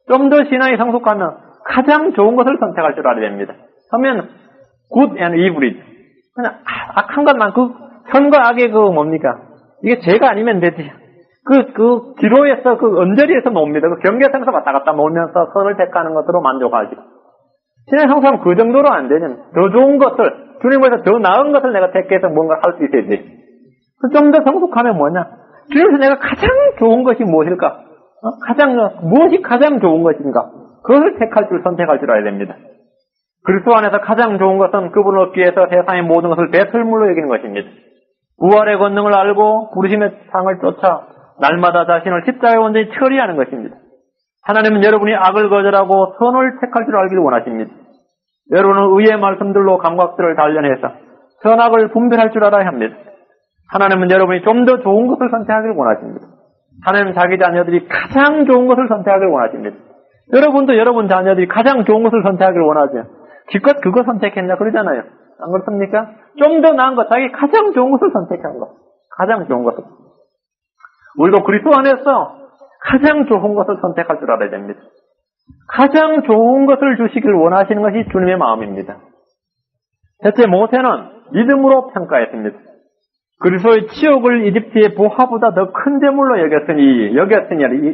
좀 더 신앙이 성숙하면 가장 좋은 것을 선택할 줄 알아야 됩니다. 그러면 good and evil이죠. 그냥 악한 것만, 선과 악의 뭡니까? 이게 죄가 아니면 되지. 기로에서, 언저리에서 놉니다. 경계선에서 왔다 갔다 놀면서 선을 택하는 것으로 만족하지. 신의 성사는 그 정도로 안 되는, 더 좋은 것을, 주님에서 더 나은 것을 내가 택해서 뭔가 할 수 있어야지. 좀 더 성숙하면 뭐냐? 주님에서 내가 가장 좋은 것이 무엇일까? 무엇이 가장 좋은 것인가? 그것을 선택할 줄 알아야 됩니다. 그리스도 안에서 가장 좋은 것은 그분을 얻기 위해서 세상의 모든 것을 배설물로 여기는 것입니다. 부활의 권능을 알고 부르심의 상을 쫓아 날마다 자신을 십자가에 온전히 처리하는 것입니다. 하나님은 여러분이 악을 거절하고 선을 택할 줄 알기를 원하십니다. 여러분은 의의 말씀들로 감각들을 단련해서 선악을 분별할 줄 알아야 합니다. 하나님은 여러분이 좀 더 좋은 것을 선택하기를 원하십니다. 하나님은 자기 자녀들이 가장 좋은 것을 선택하기를 원하십니다. 여러분도 여러분 자녀들이 가장 좋은 것을 선택하기를 원하죠. 기껏 그거 선택했냐 그러잖아요. 안 그렇습니까? 좀 더 나은 것, 자기 가장 좋은 것을 선택한 것. 가장 좋은 것을. 우리도 그리스도 안에서 가장 좋은 것을 선택할 줄 알아야 됩니다. 가장 좋은 것을 주시기를 원하시는 것이 주님의 마음입니다. 대체 모세는 믿음으로 평가했습니다. 그리스도의 치욕을 이집트의 보화보다 더 큰 재물로 여겼으니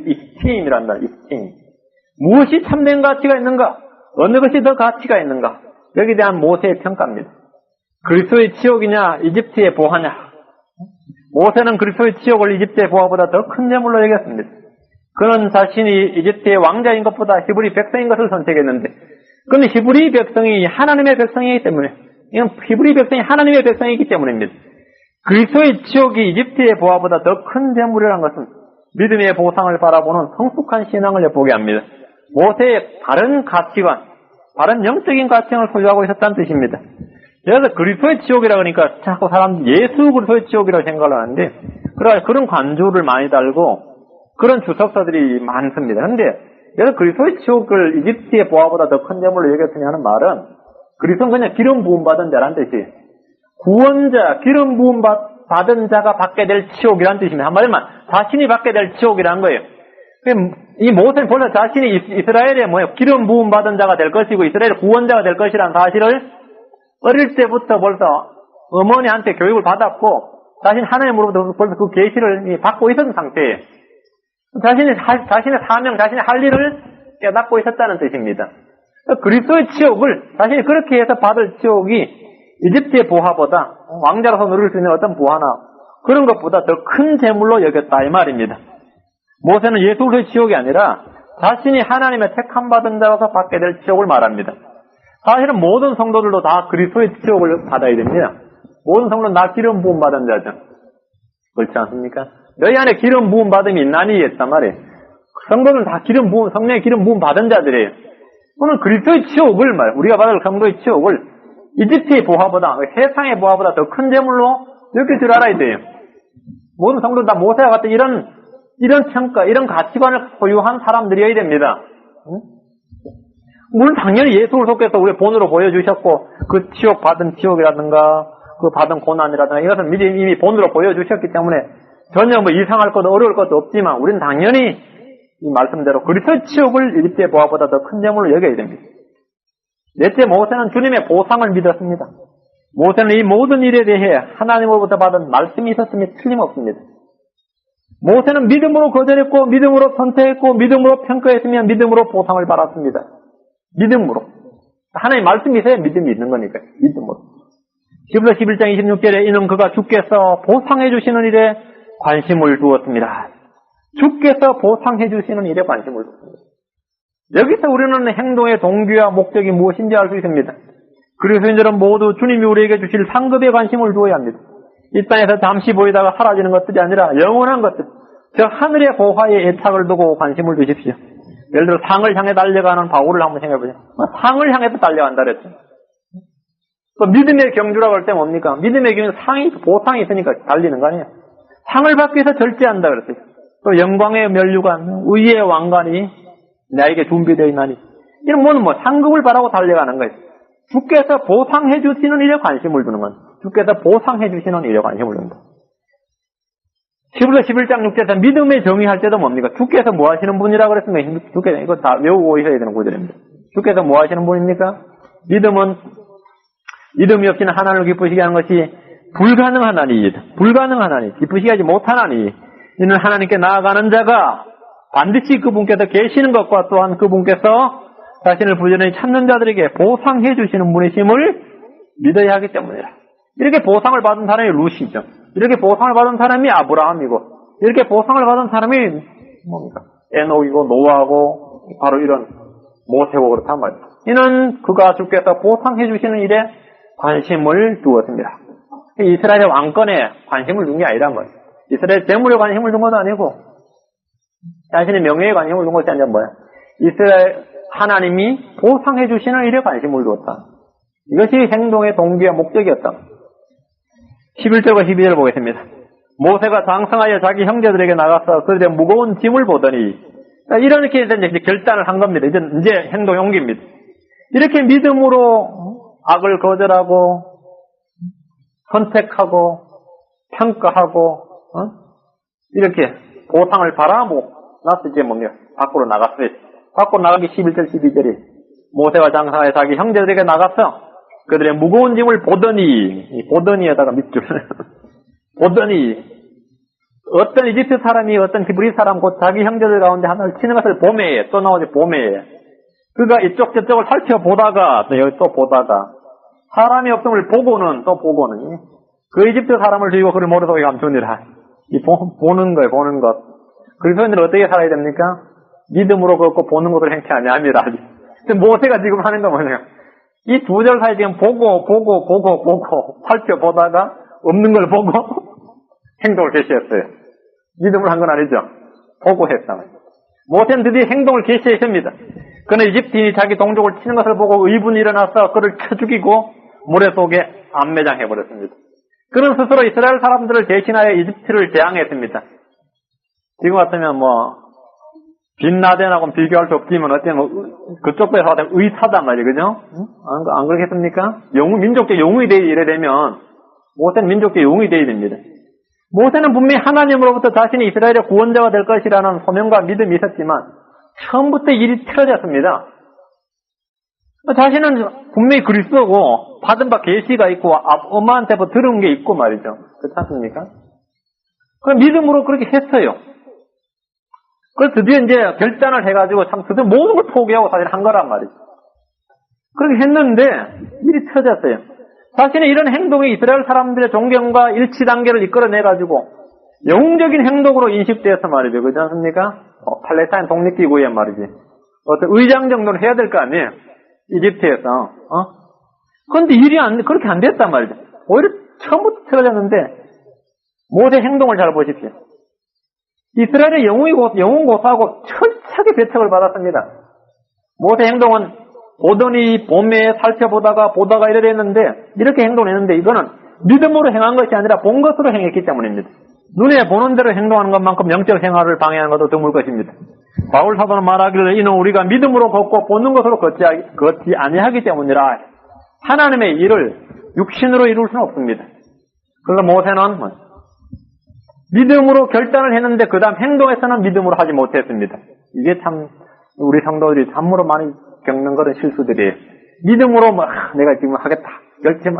이스팀이란다. 이스팀. 무엇이 참된 가치가 있는가? 어느 것이 더 가치가 있는가? 여기에 대한 모세의 평가입니다. 그리스도의 치욕이냐, 이집트의 보화냐? 모세는 그리스도의 치욕을 이집트의 보화보다 더 큰 재물로 여겼습니다. 그는 자신이 이집트의 왕자인 것보다 히브리 백성인 것을 선택했는데, 그는 히브리 백성이 하나님의 백성이기 때문에, 이건 히브리 백성이 하나님의 백성이기 때문입니다. 그리스도의 치욕이 이집트의 보화보다 더 큰 재물이라는 것은 믿음의 보상을 바라보는 성숙한 신앙을 엿보게 합니다. 모세의 바른 가치관, 바른 영적인 가치관을 소유하고 있었다는 뜻입니다. 그래서 그리스도의 치욕이라 그러니까 자꾸 사람들이 예수 그리스도의 치욕이라고 생각을 하는데, 그런 관주를 많이 달고 그런 주석서들이 많습니다. 그런데 그래서 그리스도의 치욕을 이집트의 보화보다 더 큰 재물로 여겼으니 하는 말은 그리스도는 그냥 기름 부음 받은 자란 뜻이에요. 구원자, 기름 부음 받은 자가 받게 될 치욕이란 뜻입니다. 한마디만 자신이 받게 될 치욕이라는 거예요. 이 모세는 벌써 자신이 이스라엘의 기름 부음 받은 자가 될 것이고 이스라엘의 구원자가 될 것이라는 사실을 어릴 때부터 벌써 어머니한테 교육을 받았고 자신 하나님으로부터 벌써 그 계시를 받고 있었던 상태예요. 자신의 사명, 자신의 할 일을 깨닫고 있었다는 뜻입니다. 그리스도의 치욕을 자신이 그렇게 해서 받을 치욕이 이집트의 보화보다 왕자로서 누릴 수 있는 어떤 보화나 그런 것보다 더 큰 재물로 여겼다 이 말입니다. 모세는 예수 그리스도의 치욕이 아니라 자신이 하나님의 택함 받은 자로서 받게 될 치욕을 말합니다. 사실은 모든 성도들도 다 그리스도의 치욕을 받아야 됩니다. 모든 성도는 다 기름 부음 받은 자죠. 그렇지 않습니까? 너희 안에 기름 부음 받음이 있나니 했단 말이에요. 성도는 다 성령의 기름 부음 받은 자들이에요. 오늘 그리스도의 치욕을 우리가 받을 성도의 치욕을 이집트의 보화보다 세상의 보화보다 더 큰 재물로 여길 줄 알아야 돼요. 모든 성도는 다 모세와 같은 이런 평가, 이런 가치관을 소유한 사람들이어야 됩니다. 물론 당연히 예수 그리스도께서 우리 본으로 보여주셨고 그 치욕 받은 치욕이라든가 그 받은 고난이라든가 이것은 이미 본으로 보여주셨기 때문에 전혀 이상할 것도 어려울 것도 없지만 우리는 당연히 이 말씀대로 그리스도의 치욕을 이집트의 보화보다 더 큰 재물로 여겨야 됩니다. 넷째, 모세는 주님의 보상을 믿었습니다. 모세는 이 모든 일에 대해 하나님으로부터 받은 말씀이 있었음이 틀림없습니다. 모세는 믿음으로 거절했고 믿음으로 선택했고 믿음으로 평가했으며 믿음으로 보상을 받았습니다. 믿음으로. 하나님 말씀이 있어야 믿음이 있는 거니까요. 믿음으로. 히브리서 11장 26절에 이는 그가 주께서 보상해 주시는 일에 관심을 두었습니다. 주께서 보상해 주시는 일에 관심을 두었습니다. 여기서 우리는 행동의 동기와 목적이 무엇인지 알 수 있습니다. 그리스도인들은 모두 주님이 우리에게 주실 상급에 관심을 두어야 합니다. 이 땅에서 잠시 보이다가 사라지는 것들이 아니라 영원한 것들, 저 하늘의 보화에 애착을 두고 관심을 두십시오. 예를 들어 상을 향해 달려가는 바울을 한번 생각해보세요. 상을 향해서 달려간다 그랬죠. 또 믿음의 경주라고 할 때 뭡니까? 믿음의 경주는 보상이 있으니까 달리는 거 아니에요. 상을 받기 위해서 절제한다 그랬어요. 또 영광의 면류관, 의의 왕관이 나에게 준비되어 있나니. 이런 뭐는 상급을 바라고 달려가는 거예요. 주께서 보상해 주시는 일에 관심을 두는 건 주께서 보상해 주시는 일에 관심을 둔다. 히브리서 11장 6절에서 믿음의 정의할 때도 뭡니까? 주께서 뭐 하시는 분이라고 그랬습니까? 주께서 이거 다 외우고 있어야 되는 구절입니다. 주께서 뭐 하시는 분입니까? 믿음이 없이는 하나님을 기쁘시게 하는 것이 불가능하나니, 기쁘시게 하지 못하나니, 이는 하나님께 나아가는 자가 반드시 그분께서 계시는 것과 또한 그분께서 자신을 부지런히 찾는 자들에게 보상해 주시는 분이심을 믿어야 하기 때문이라. 이렇게 보상을 받은 사람이 룻이죠. 이렇게 보상을 받은 사람이 아브라함이고, 이렇게 보상을 받은 사람이 뭡니까? 에녹이고 노아하고 바로 이런 모세고 그렇단 말이에요. 이는 그가 주께서 보상해 주시는 일에 관심을 두었습니다. 이스라엘의 왕권에 관심을 둔 게 아니란 말이에요. 이스라엘 재물에 관심을 둔 것도 아니고 자신의 명예에 관심을 둔 것이 아니라 이스라엘 하나님이 보상해 주시는 일에 관심을 두었다. 이것이 행동의 동기와 목적이었다. 11절과 12절 보겠습니다. 모세가 장성하여 자기 형제들에게 나가서 그들의 무거운 짐을 보더니, 이렇게 이제 결단을 한 겁니다. 이제 행동의 옮깁니다. 이렇게 믿음으로 악을 거절하고 선택하고 평가하고 이렇게 보상을 바라고 나서 이제 밖으로 나갔어요. 밖으로 나가기 11절 12절이 모세가 장성하여 자기 형제들에게 나가서 그들의 무거운 짐을 보더니에다가 밑줄 보더니 어떤 이집트 사람이 어떤 히브리 사람 곧 자기 형제들 가운데 하나를 치는 것을 보매에 또 나오지 보매에 그가 이쪽 저쪽을 살펴보다가 또 여기 또 보다가 사람이 없음을 보고는 또 보고는 그 이집트 사람을 죽이고 그를 모래속에 감추니라. 이 보는 거예요. 보는 것. 그리스도인들은 어떻게 살아야 됩니까? 믿음으로 걷고 보는 것을 행치 아니함이라. 모세가 지금 하는 건 뭐냐면 이 두 절 사이에 지금 보고 살펴보다가 없는 걸 보고 행동을 개시했어요. 믿음을 한 건 아니죠. 보고 했다. 모세는 드디어 행동을 개시했습니다. 그는 이집트인이 자기 동족을 치는 것을 보고 의분이 일어나서 그를 쳐 죽이고 모래 속에 안매장해버렸습니다. 그는 스스로 이스라엘 사람들을 대신하여 이집트를 재앙했습니다. 지금 같으면 빈라덴하고는 비교할 수 없지만 어쩌면 그쪽 배에서 의사단 말이에요. 그죠? 안 그렇겠습니까? 민족적 영웅이 이래 되면 모세는 민족적 영웅이 되어야 됩니다. 모세는 분명히 하나님으로부터 자신이 이스라엘의 구원자가 될 것이라는 소명과 믿음이 있었지만 처음부터 일이 틀어졌습니다. 자신은 분명히 그리스도고 받은 바 계시가 있고 엄마한테 들은 게 있고 말이죠. 그렇지 않습니까? 그 믿음으로 그렇게 했어요. 그래서 드디어 이제 결단을 해가지고 참 드디어 모든 걸 포기하고 사실 한 거란 말이죠. 그렇게 했는데 일이 터졌어요. 자신의 이런 행동이 이스라엘 사람들의 존경과 일치 단계를 이끌어내가지고 영웅적인 행동으로 인식되어서 말이죠. 그렇지 않습니까? 팔레스타인 독립기구에 말이지. 어떤 의장 정도는 해야 될 거 아니에요. 이집트에서. 그런데 일이 그렇게 안 됐단 말이죠. 오히려 처음부터 틀어졌는데 모세 행동을 잘 보십시오. 이스라엘의 영웅 고사하고 철저하게 배척을 받았습니다. 모세 행동은 보더니 봄에 살펴보다가 이래 했는데 이렇게 행동했는데 이거는 믿음으로 행한 것이 아니라 본 것으로 행했기 때문입니다. 눈에 보는 대로 행동하는 것만큼 영적 생활을 방해하는 것도 드물 것입니다. 바울 사도는 말하기를 이는 우리가 믿음으로 걷고 보는 것으로 걷지 아니하기 때문이라. 하나님의 일을 육신으로 이룰 수는 없습니다. 그래서 모세는 믿음으로 결단을 했는데 그 다음 행동에서는 믿음으로 하지 못했습니다. 이게 참 우리 성도들이 참으로 많이 겪는 그런 실수들이에요. 믿음으로 내가 지금 하겠다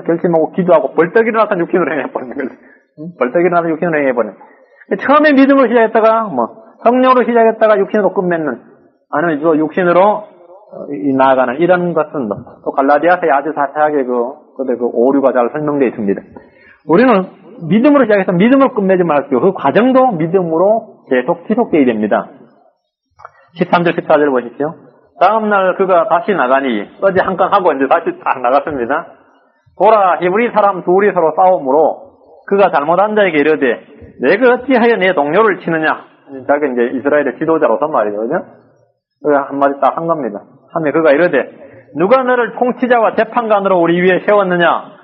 결심하고 기도하고 벌떡 일어나서 육신으로 행해버리는 거죠. 벌떡 일어나서 육신으로 행해버리는. 처음에 믿음으로 시작했다가 성령으로 시작했다가 육신으로 끝맺는, 아니면 육신으로 나아가는 이런 것은 또 갈라디아서에 아주 자세하게 그 오류가 잘 설명되어 있습니다. 우리는 믿음으로 시작해서 믿음으로 끝맺지 말고요. 그 과정도 믿음으로 계속 지속되어야 됩니다. 13절, 14절 보십시오. 다음날 그가 다시 나가니, 어제 한 건 하고 이제 다시 딱 나갔습니다. 보라, 히브리 사람 둘이 서로 싸움으로 그가 잘못한 자에게 이르되, 내가 어찌하여 내 동료를 치느냐? 자기 이제 이스라엘의 지도자로서 말이죠. 그죠? 그가 한마디 딱 한 겁니다. 하면 그가 이르되, 누가 너를 통치자와 재판관으로 우리 위에 세웠느냐?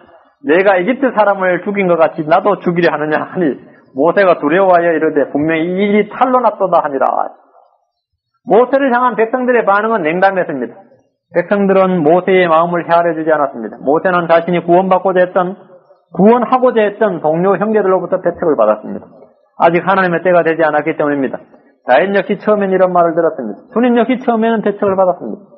내가 이집트 사람을 죽인 것 같이 나도 죽이려 하느냐 하니 모세가 두려워하여 이르되 분명히 이 일이 탈로 났도다 하니라. 모세를 향한 백성들의 반응은 냉담했습니다. 백성들은 모세의 마음을 헤아려 주지 않았습니다. 모세는 자신이 구원하고자 했던 동료 형제들로부터 배척을 받았습니다. 아직 하나님의 때가 되지 않았기 때문입니다. 다윗 역시 처음엔 이런 말을 들었습니다. 주님 역시 처음에는 배척을 받았습니다.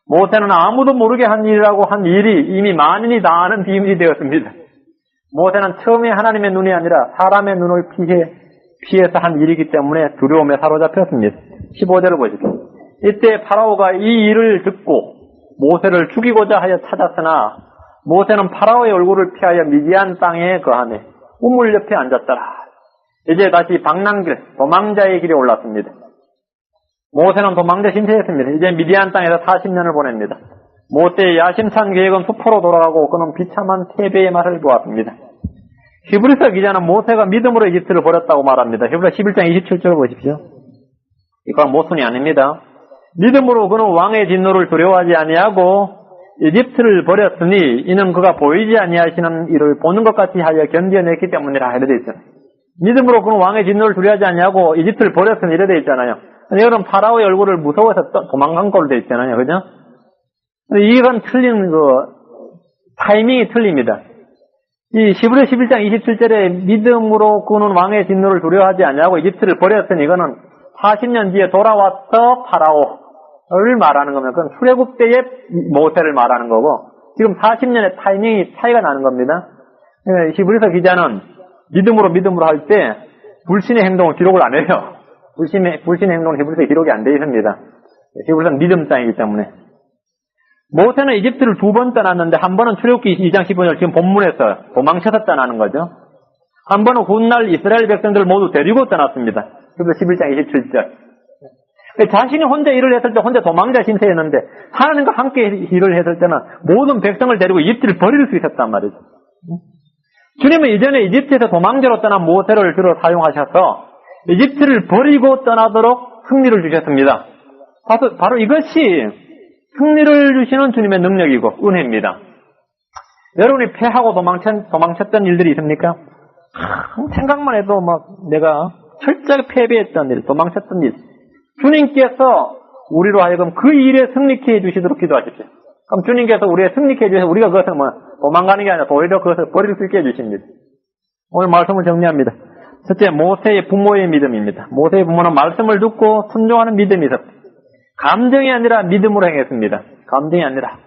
모세는 아무도 모르게 한 일이라고 한 일이 이미 만인이 다 아는 비밀이 되었습니다. 모세는 처음에 하나님의 눈이 아니라 사람의 눈을 피해서 한 일이기 때문에 두려움에 사로잡혔습니다. 15절을 보십시오. 이때 파라오가 이 일을 듣고 모세를 죽이고자 하여 찾았으나 모세는 파라오의 얼굴을 피하여 미디안 땅에 거하며 우물 옆에 앉았더라. 이제 다시 방랑길, 도망자의 길에 올랐습니다. 모세는 도망자 신세였습니다. 이제 미디안 땅에서 40년을 보냅니다. 모세의 야심찬 계획은 수포로 돌아가고 그는 비참한 패배의 맛을 보았습니다. 히브리서 기자는 모세가 믿음으로 이집트를 버렸다고 말합니다. 히브리서 11장 27절을 보십시오. 이건 모순이 아닙니다. 믿음으로 그는 왕의 진노를 두려워하지 아니하고 이집트를 버렸으니 이는 그가 보이지 아니하시는 일을 보는 것 같이 하여 견뎌냈기 때문이라 이래 되어 있잖아요. 믿음으로 그는 왕의 진노를 두려워하지 아니하고 이집트를 버렸으니 이래 되어 있잖아요. 여러분 파라오의 얼굴을 무서워서 도망간 걸로 되어 있잖아요. 그죠? 근데 이건 틀린 타이밍이 틀립니다. 이 히브리 11장 27절에 믿음으로 그는 왕의 진노를 두려워하지 아니하고 이집트를 버렸으니 이거는 40년 뒤에 돌아와서 파라오를 말하는 거면 그건 출애굽 때의 모세를 말하는 거고 지금 40년의 타이밍이 차이가 나는 겁니다. 히브리서 기자는 믿음으로 할 때 불신의 행동을 기록을 안 해요. 불신의 행동은 히브리서에 기록이 안 되어 있습니다. 히브리서는 믿음 땅이기 때문에. 모세는 이집트를 2번 떠났는데 한 번은 출애굽기 2장 15절 지금 본문에서 도망쳐서 떠나는 거죠. 한 번은 훗날 이스라엘 백성들을 모두 데리고 떠났습니다. 그래서 11장 27절. 자신이 혼자 일을 했을 때 혼자 도망자 신세였는데 하나님과 함께 일을 했을 때는 모든 백성을 데리고 이집트를 버릴 수 있었단 말이죠. 주님은 이전에 이집트에서 도망자로 떠난 모세를 주로 사용하셔서 이집트를 버리고 떠나도록 승리를 주셨습니다. 바로 이것이 승리를 주시는 주님의 능력이고 은혜입니다. 여러분이 패하고 도망쳤던 일들이 있습니까? 생각만 해도 내가 철저하게 패배했던 일, 도망쳤던 일, 주님께서 우리로 하여금 그 일에 승리케 해주시도록 기도하십시오. 그럼 주님께서 우리의 승리케 해주셔서 우리가 그것을 도망가는 게 아니라 오히려 그것을 버릴 수 있게 해주십니다. 오늘 말씀을 정리합니다. 첫째, 모세의 부모의 믿음입니다. 모세의 부모는 말씀을 듣고 순종하는 믿음이 있었습니다. 감정이 아니라 믿음으로 행했습니다. 감정이 아니라.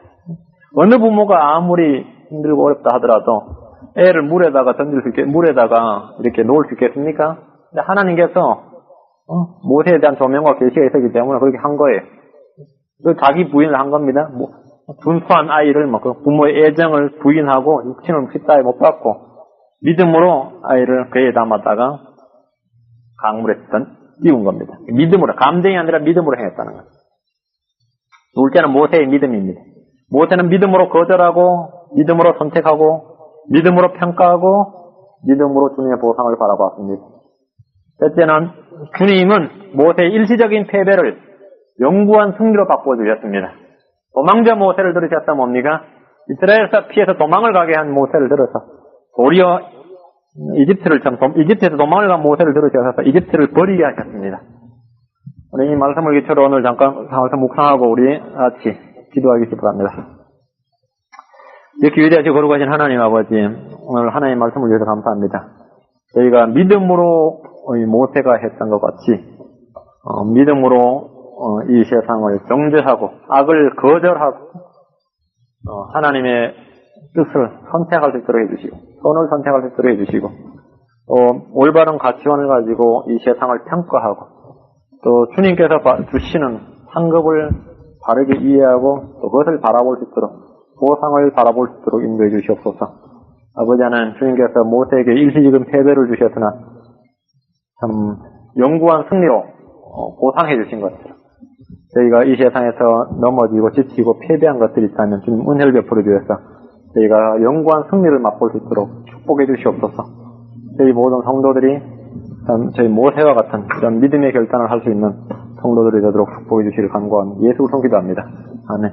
어느 부모가 아무리 힘들고 어렵다 하더라도 애를 물에다가 던질 수 있게, 물에다가 이렇게 놓을 수 있겠습니까? 근데 하나님께서 모세에 대한 조명과 계시가 있었기 때문에 그렇게 한 거예요. 그 자기 부인을 한 겁니다. 준수한 아이를 그 부모의 애정을 부인하고 육신을 핏다에 못 받고 믿음으로 아이를 그에 담았다가 강물에 띄운 겁니다. 믿음으로, 감정이 아니라 믿음으로 행했다는 거예요. 둘째는 모세의 믿음입니다. 모세는 믿음으로 거절하고 믿음으로 선택하고 믿음으로 평가하고 믿음으로 주님의 보상을 바라보았습니다. 셋째는 주님은 모세의 일시적인 패배를 영구한 승리로 바꿔주셨습니다. 도망자 모세를 들으셨다 뭡니까? 이스라엘에서 피해서 도망을 가게 한 모세를 들어서 도리어 이집트에서 도망을 간 모세를 들으셔서 이집트를 버리게 하셨습니다. 우리 이 말씀을 기초로 오늘 잠깐 상황에서 묵상하고 우리 같이 기도하기 바랍니다. 이렇게 위대하시고 거룩하신 하나님 아버지, 오늘 하나님의 말씀을 위해서 감사합니다. 저희가 믿음으로 모세가 했던 것 같이 믿음으로 이 세상을 정죄하고 악을 거절하고 하나님의 뜻을 선택할 수 있도록 해주시고 선을 선택할 수 있도록 해주시고 올바른 가치관을 가지고 이 세상을 평가하고 또 주님께서 주시는 상급을 바르게 이해하고 또 그것을 바라볼 수 있도록 보상을 바라볼 수 있도록 인도해 주시옵소서. 아버지 하나님, 주님께서 모세에게 일시적인 패배를 주셨으나 참 영구한 승리로 보상해 주신 것들, 저희가 이 세상에서 넘어지고 지치고 패배한 것들이 있다면 주님 은혜를 베풀어 주셔서 저희가 영구한 승리를 맛볼 수 있도록 축복해 주시옵소서. 저희 모든 성도들이 참 저희 모세와 같은 이런 믿음의 결단을 할 수 있는 성도들이 되도록 축복해 주시길 간구하는 예수 그리스도 기도합니다. 아멘.